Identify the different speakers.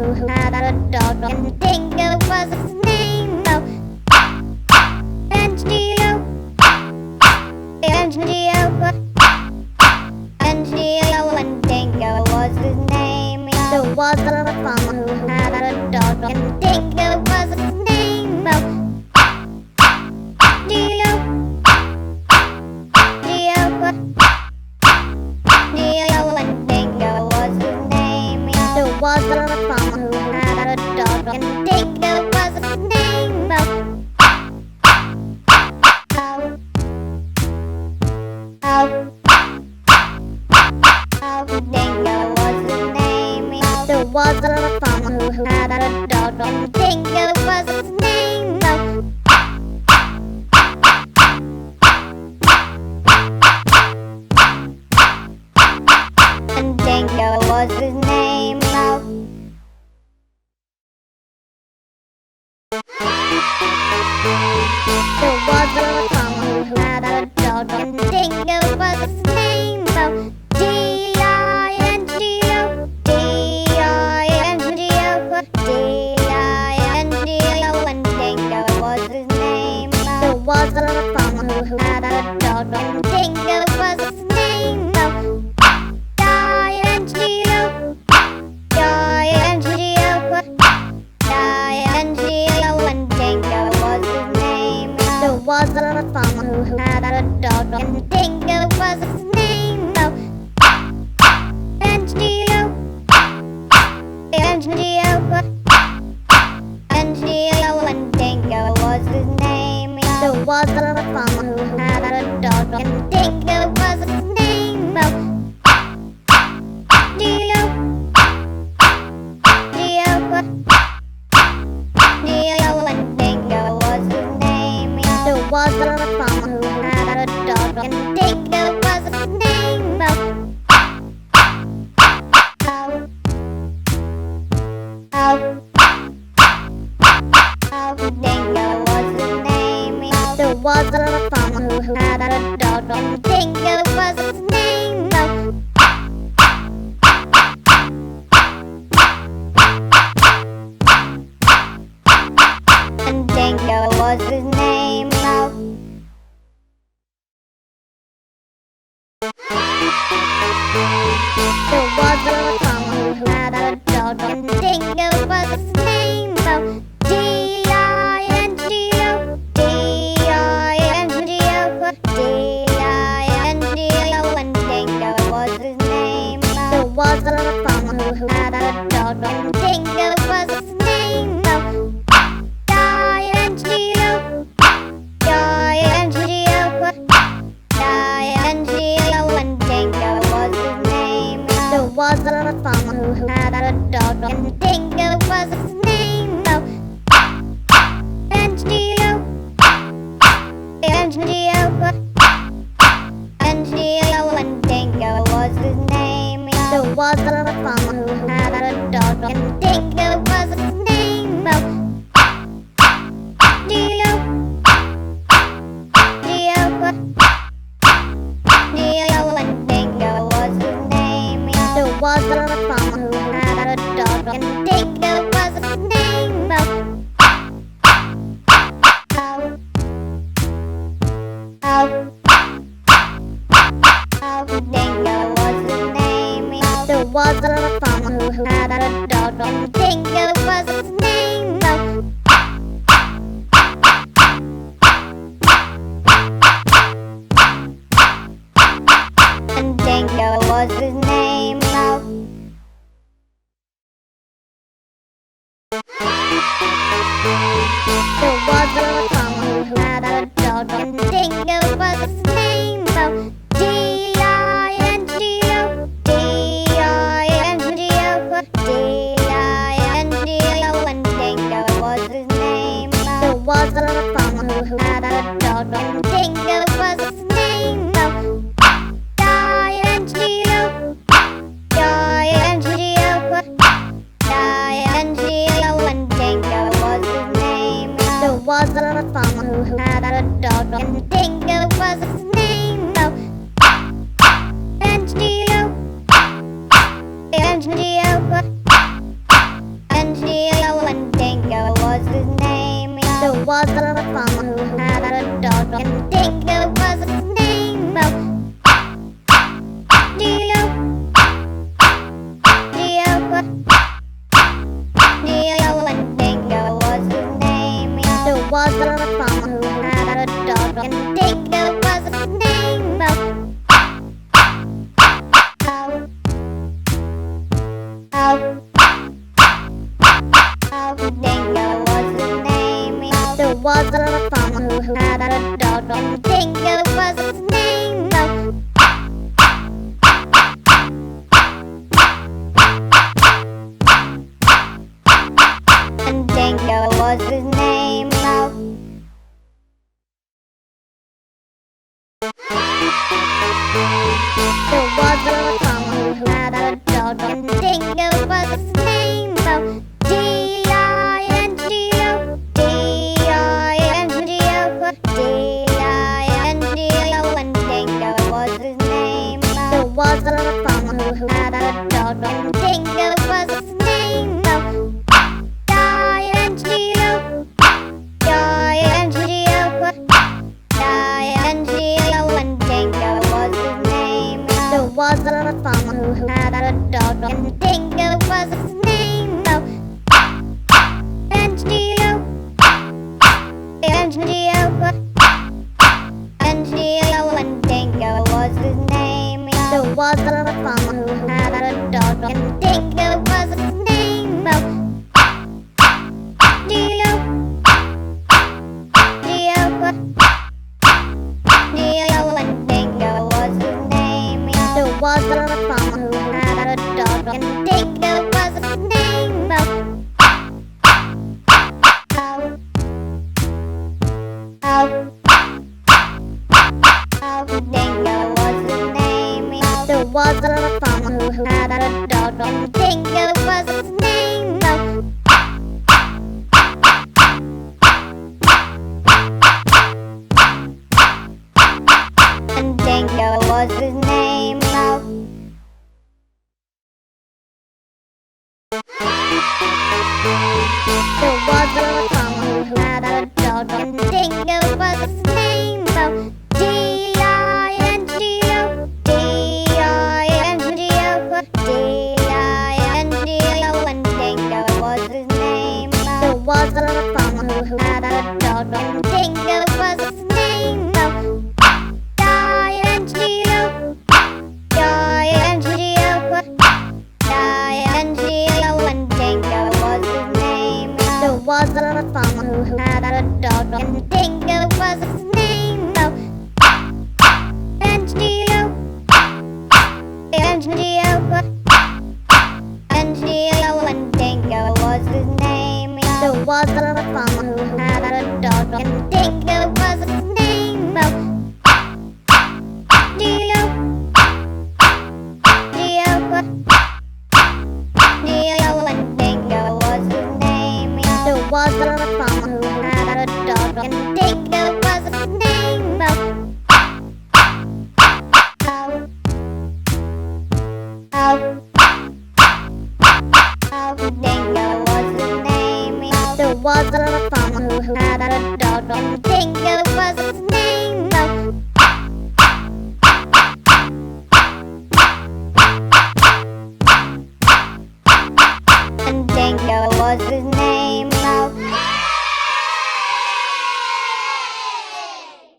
Speaker 1: who had a dog, and Dingo was his name. Oh, N-G-O, N-G-O, N-G-O, and Dingo was his name. There was a little farmer who had a dog, and Dingo was his name. Oh, N-G-O, N-G-O, N-G-O, and Dingo was his name. There was a little farmer who had a dog, and Dingo was his name. Dingo was his name. There was a little farmer who had a dog, and Dingo was his name. And Dingo was his name. There was a little farmer who had a dog, and Dingo was his name. D.I.N.G.O, D.I.N.G.O, D.I.N.G.O, and Dingo was his name. There was a little farmer who had a dog, and Dingo was his name. D.I.N.G.O, D.I.N.G.O, D.I.N.G.O, and Dingo was his name. There was a little farmer who had a dog, and Dingo was his name. N-G-O, N-G-O, N-G-O, and Dingo was his name. There was a little farmer who had a dog, and Dingo was his name. N-G-O, N-G-O, N-G-O, and Dingo was his name. There was a little farmer who had a dog, and Dingo was his name. Dingo was his name. There was a little farmer who had a dog, and Dingo was his name. And Dingo was his name. There was a little farmer who had a dog, and Dingo was his name. D.I.N.G.O, D.I.N.G.O, D.I.N.G.O, and Dingo was his name. There was a little farmer who had a dog, and Dingo was his name. D.I.N.G.O, D.I.N.G.O, D.I.N.G.O, and Dingo was his name. There was a little farmer who had a dog, and Dingo was his name. N-G-O, N-G-O, N-G-O, and Dingo was his name. There was a little farmer who had a dog, and Dingo was his name. N-G-O, N-G-O, N-G-O, and Dingo was his name. There was a little farmer who had a dog, and Dingo was his name. Dingo was his name. There was a little farmer who had a dog, and Dingo was his name. And Dingo was his name. There was a little farmer who had a dog, and Dingo was his name. D.I.N.G.O, D.I.N.G.O, D.I.N.G.O, and Dingo was his name. There was a little farmer who had a dog, and Dingo was his name. D.I.N.G.O, D.I.N.G.O, D.I.N.G.O, and Dingo was his name. There was a little farmer who had a dog, and Dingo was his name. N-G-O, N-G-O, was a farmer who had a dog, and Dingo was his name. D.I.N.G.O, D.I.N.G.O, and Dingo was his name. There was a farmer who had a dog, and Dingo was his name. Dingo was his name. There was a farmer who had a dog, and Dingo was his name. And Dingo was his name. There was a farmer who had a dog, and Dingo was his name. D.I.N.G.O, D.I.N.G.O, D.I.N.G.O, and Dingo was his name. There was a farmer who had a dog, and Dingo was his name. D.I.N.G.O, D.I.N.G.O, D.I.N.G.O, and Dingo was his name. There was a farmer who had a dog, and Dingo was his name. N.G.O, N.G.O, N.G.O, and Dingo was his name. There was a farmer who had a dog, and Dingo was his name. D.O, D.O, D.O, and Dingo was his name. There was a farmer who had a dog, and Dingo was his name. Dingo was his name. There was a farmer who had a dog, and Dingo was his name. And Dingo was his name. There was a farmer who had a dog, and Dingo was his name. D.I.N.G.O, D.I.N.G.O, D.I.N.G.O, and Dingo was his name. There was a farmer who had a dog, and Dingo was his name. D.I.N.G.O, D.I.N.G.O, D.I.N.G.O, and Dingo was his name. There was a farmer who had a dog, and Dingo was his name. N.G.O, N.G.O, N.G.O, and Dingo was his name. There was a farmer who had a dog, and Dingo was his name. D.O, D.O, D.O, and Dingo was his name. There was a farmer who had a dog, and Dingo was his name. Dingo was his name. There was a farmer who had a dog, and Dingo